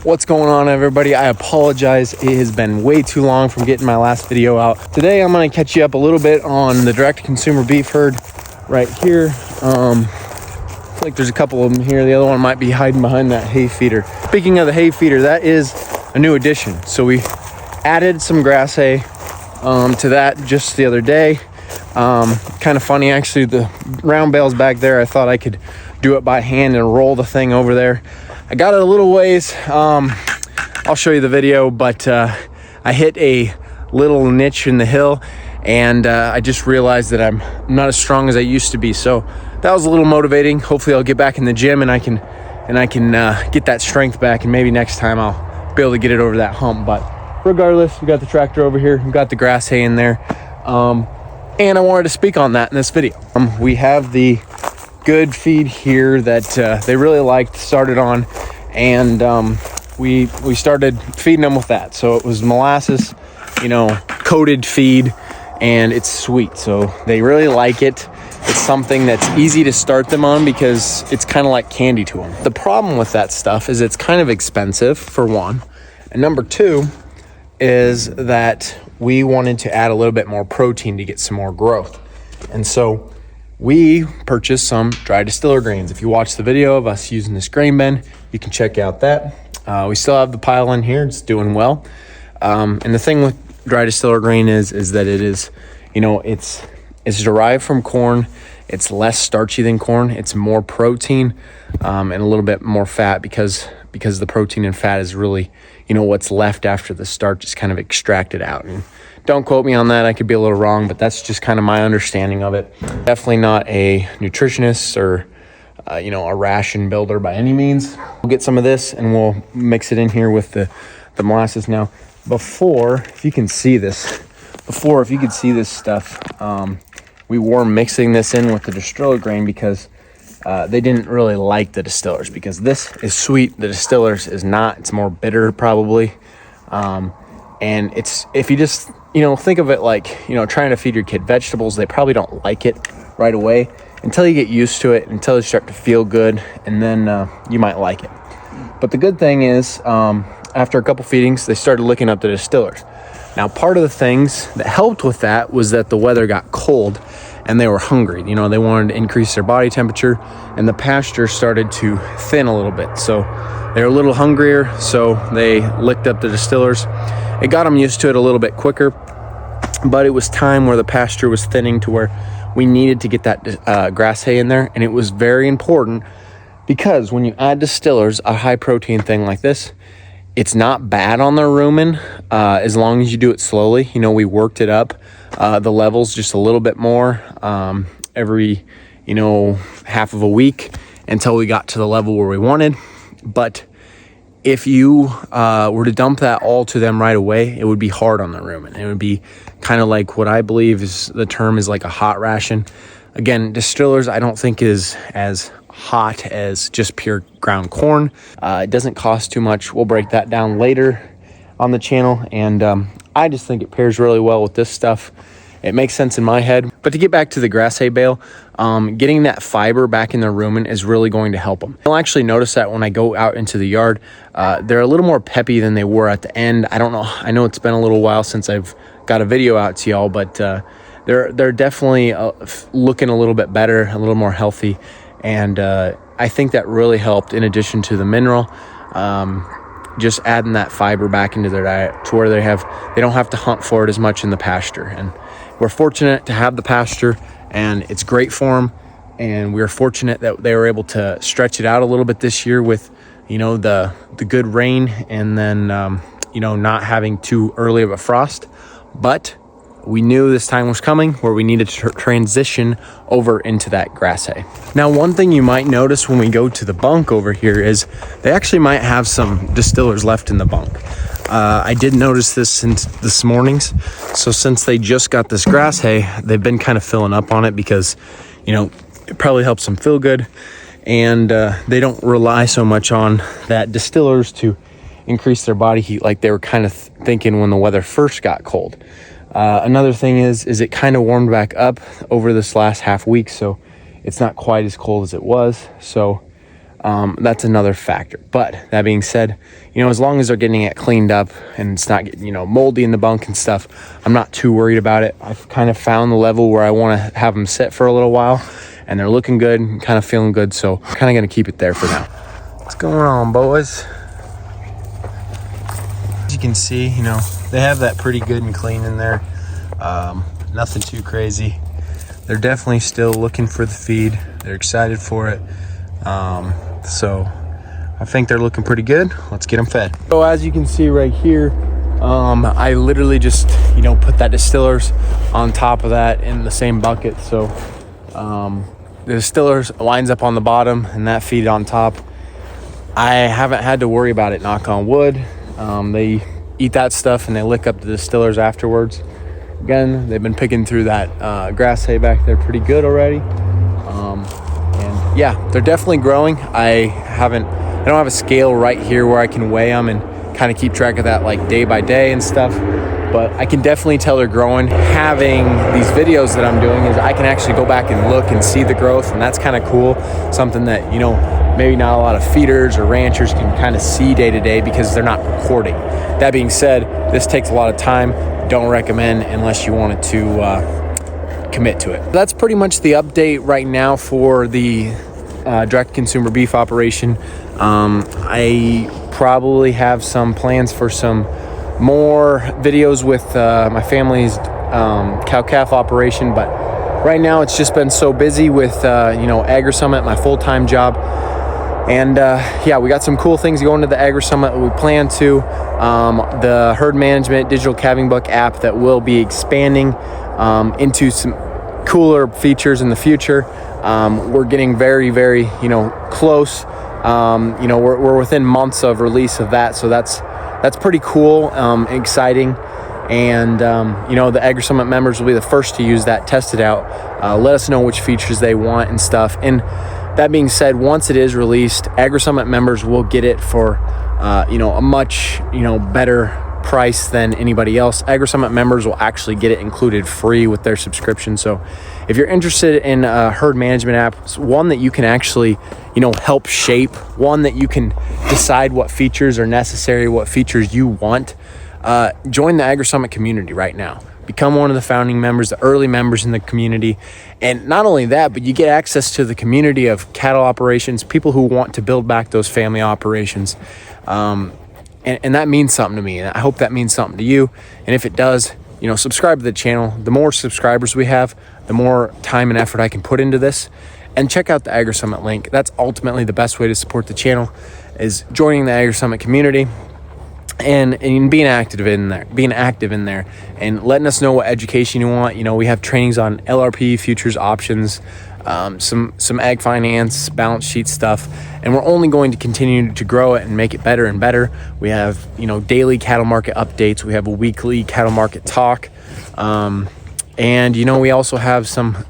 What's going on, everybody? I apologize. It has been way too long from getting my last video out. Today, I'm going to catch you up a little bit on the direct-to-consumer beef herd right here. I feel like there's a couple of them here. The other one might be hiding behind that hay feeder. Speaking of the hay feeder, that is a new addition. So we added some grass hay to that just the other day. Kind of funny, actually, the round bales back there, I thought I could do it by hand and roll the thing over there. I got it a little ways. I'll show you the video, but I hit a little niche in the hill, and I just realized that I'm not as strong as I used to be. So that was a little motivating. Hopefully I'll get back in the gym and I can get that strength back, and maybe next time I'll be able to get it over that hump. But regardless, we got the tractor over here, we got the grass hay in there, and I wanted to speak on that in this video. We have the good feed here that they really liked, started on, and we started feeding them with that. So it was molasses, coated feed, and it's sweet, so they really like it. It's something that's easy to start them on because it's kind of like candy to them. The problem with that stuff is it's kind of expensive, for one, and number two is that we wanted to add a little bit more protein to get some more growth. And so we purchased some dry distiller grains. If you watch the video of us using this grain bin, you can check out that. We still have the pile in here. It's doing well. And the thing with dry distiller grain is that it is, it's derived from corn. It's less starchy than corn. It's more protein and a little bit more fat because the protein and fat is really, what's left after the starch is kind of extracted out. And don't quote me on that. I could be a little wrong, but that's just kind of my understanding of it. Definitely not a nutritionist or, a ration builder by any means. We'll get some of this and we'll mix it in here with the molasses. Now, if you could see this stuff, we were mixing this in with the distiller grain because they didn't really like the distillers, because this is sweet. The distillers is not. It's more bitter probably. And if you just, think of it like, trying to feed your kid vegetables, they probably don't like it right away until you get used to it, until you start to feel good, and then you might like it. But the good thing is, after a couple feedings, they started looking up the distillers. Now, part of the things that helped with that was that the weather got cold and they were hungry. They wanted to increase their body temperature, and the pasture started to thin a little bit. So they're a little hungrier, so they licked up the distillers. It got them used to it a little bit quicker, but it was time where the pasture was thinning to where we needed to get that grass hay in there. And it was very important because when you add distillers, a high protein thing like this, it's not bad on their rumen as long as you do it slowly. We worked it up, the levels just a little bit more every, half of a week until we got to the level where we wanted. But if you were to dump that all to them right away, it would be hard on the rumen. It would be kind of like what I believe is the term is like a hot ration. Again, distillers I don't think is as hot as just pure ground corn. It doesn't cost too much. We'll break that down later on the channel, and I just think it pairs really well with this stuff. It makes sense in my head. But to get back to the grass hay bale, getting that fiber back in the rumen is really going to help them. You'll actually notice that when I go out into the yard, they're a little more peppy than they were at the end. I don't know. I know it's been a little while since I've got a video out to y'all, but they're definitely looking a little bit better, a little more healthy. And I think that really helped, in addition to the mineral, just adding that fiber back into their diet to where they don't have to hunt for it as much in the pasture. And we're fortunate to have the pasture, and it's great for them. And we're fortunate that they were able to stretch it out a little bit this year with, the good rain, and then, not having too early of a frost. But we knew this time was coming where we needed to transition over into that grass hay. Now, one thing you might notice when we go to the bunk over here is they actually might have some distillers left in the bunk. I did notice this since this morning's. So since they just got this grass hay, they've been kind of filling up on it because, it probably helps them feel good. And they don't rely so much on that distillers to increase their body heat like they were kind of thinking when the weather first got cold. Another thing is it kind of warmed back up over this last half week, so it's not quite as cold as it was. So That's another factor. But that being said, as long as they're getting it cleaned up and it's not getting, moldy in the bunk and stuff, I'm not too worried about it. I've kind of found the level where I want to have them sit for a little while, and they're looking good and kind of feeling good. So I'm kind of going to keep it there for now. What's going on, boys? As you can see, they have that pretty good and clean in there. Nothing too crazy. They're definitely still looking for the feed. They're excited for it. So I think they're looking pretty good. Let's get them fed. So as you can see right here, I literally just, put that distillers on top of that in the same bucket. So the distillers lines up on the bottom and that feed on top. I haven't had to worry about it, knock on wood. They eat that stuff and they lick up the distillers afterwards. Again, they've been picking through that grass hay back there pretty good already. And yeah, they're definitely growing. I don't have a scale right here where I can weigh them and kind of keep track of that like day by day and stuff. But I can definitely tell they're growing. Having these videos that I'm doing is I can actually go back and look and see the growth, and that's kind of cool. Something that, maybe not a lot of feeders or ranchers can kind of see day to day because they're not recording. That being said, this takes a lot of time. Don't recommend unless you wanted to commit to it. That's pretty much the update right now for the direct consumer beef operation. I probably have some plans for some more videos with my family's cow-calf operation, but right now it's just been so busy with Agri Summit, my full-time job. And we got some cool things going to the Agri Summit. We plan to the herd management digital calving book app that will be expanding into some cooler features in the future. We're getting very, very close. We're within months of release of that, so that's pretty cool, exciting. And the Agri Summit members will be the first to use that, test it out, let us know which features they want and stuff. And that being said, once it is released, Agri Summit members will get it for a much better price than anybody else. Agri Summit members will actually get it included free with their subscription. So if you're interested in a herd management app, it's one that you can actually help shape, one that you can decide what features are necessary, what features you want, join the Agri Summit community right now. Become one of the founding members, the early members in the community. And not only that, but you get access to the community of cattle operations, people who want to build back those family operations. And that means something to me. And I hope that means something to you. And if it does, subscribe to the channel. The more subscribers we have, the more time and effort I can put into this. And check out the Agri Summit link. That's ultimately the best way to support the channel, is joining the Agri Summit community. And being active in there and letting us know what education you want. We have trainings on LRP, futures, options, some ag finance, balance sheet stuff, and we're only going to continue to grow it and make it better and better. We have daily cattle market updates. We have a weekly cattle market talk, and we also have some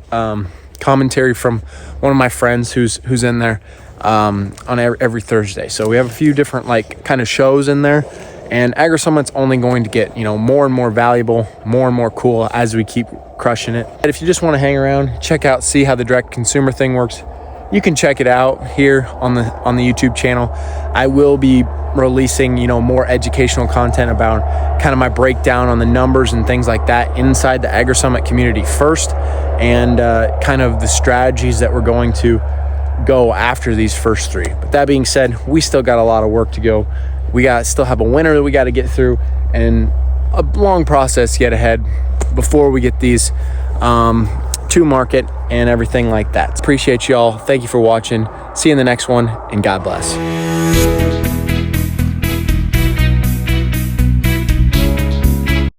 commentary from one of my friends who's in there on every Thursday. So we have a few different kind of shows in there. And Agri Summit's only going to get, more and more valuable, more and more cool as we keep crushing it. And if you just want to hang around, check out, see how the direct consumer thing works, you can check it out here on the YouTube channel. I will be releasing, more educational content about kind of my breakdown on the numbers and things like that inside the Agri Summit community first, and kind of the strategies that we're going to go after these first three. But that being said, we still got a lot of work to go. We still have a winter that we got to get through, and a long process yet ahead before we get these to market and everything like that. Appreciate y'all. Thank you for watching. See you in the next one, and God bless.